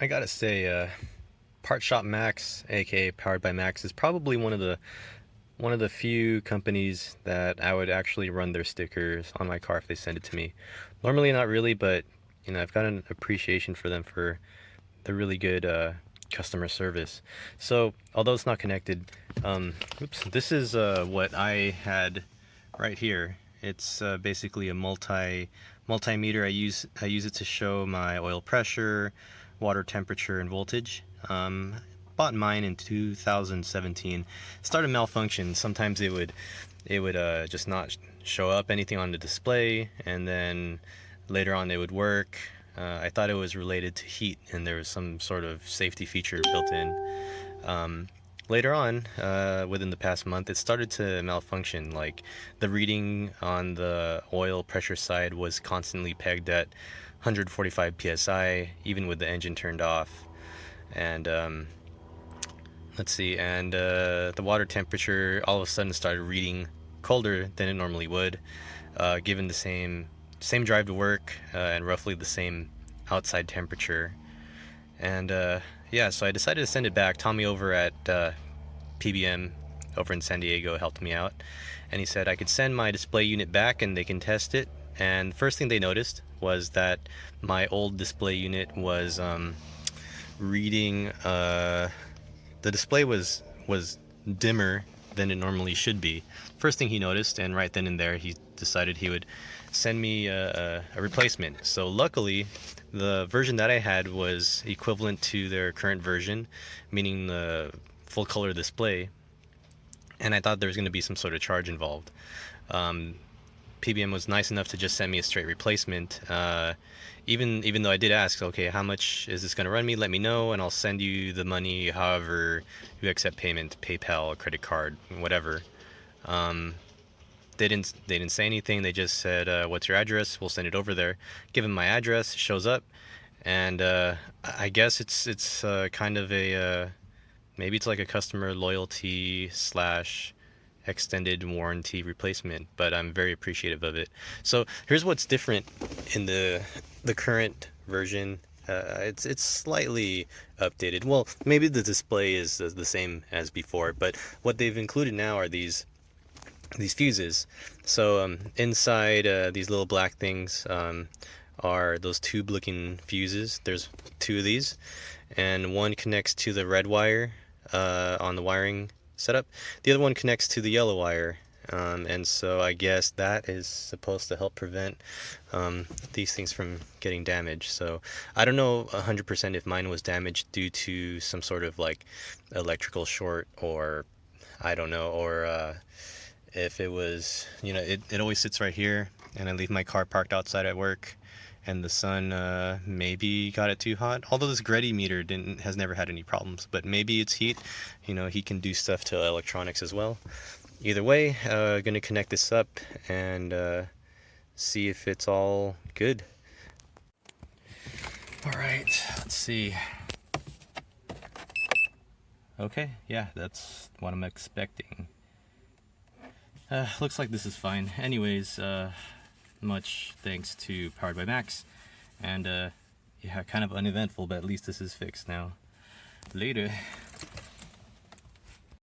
I gotta say, Part Shop Max, aka Powered by Max, is probably one of the few companies that I would actually run their stickers on my car if they send it to me. Normally, not really, but I've got an appreciation for them for the really good customer service. So, although it's not connected, oops, this is what I had right here. It's basically a multimeter. I use it to show my oil pressure, water temperature, and voltage. Bought mine in 2017. Started malfunction. Sometimes it would just not show up anything on the display, and then later on it would work. I thought it was related to heat, and there was some sort of safety feature built in. Later on, within the past month, it started to malfunction. Like the reading on the oil pressure side was constantly pegged at 145 psi, even with the engine turned off. And let's see, and the water temperature all of a sudden started reading colder than it normally would, given the same drive to work and roughly the same outside temperature. And yeah, so I decided to send it back. Tommy over at PBM over in San Diego helped me out, and he said I could send my display unit back and they can test it. And the first thing they noticed was that my old display unit was reading. The display was dimmer than it normally should be. First thing he noticed, and right then and there he decided he would send me a replacement. So luckily, the version that I had was equivalent to their current version, meaning the full color display, and I thought there was going to be some sort of charge involved. PBM was nice enough to just send me a straight replacement. Even though I did ask, okay, how much is this going to run me? Let me know, and I'll send you the money. However, you accept payment, PayPal, credit card, whatever. They didn't say anything. They just said, "What's your address? We'll send it over there." Give them my address. It shows up, and I guess it's kind of a maybe it's like a customer loyalty slash extended warranty replacement, but I'm very appreciative of it. So here's what's different in the current version. It's slightly updated. Well, maybe the display is the same as before, but what they've included now are these fuses. So inside these little black things are those tube-looking fuses. There's two of these, and one connects to the red wire on the wiring setup. The other one connects to the yellow wire, and so I guess that is supposed to help prevent these things from getting damaged. So I don't know 100% if mine was damaged due to some sort of like electrical short, or I don't know, or if it was, it always sits right here, and I leave my car parked outside at work, and the sun maybe got it too hot. Although this Greddy meter has never had any problems, but maybe it's heat. He can do stuff to electronics as well. Either way, gonna connect this up and see if it's all good. All right, let's see. Okay, yeah, that's what I'm expecting. Looks like this is fine. Anyways, much thanks to Powered by Max, and yeah, kind of uneventful, but at least this is fixed now. Later.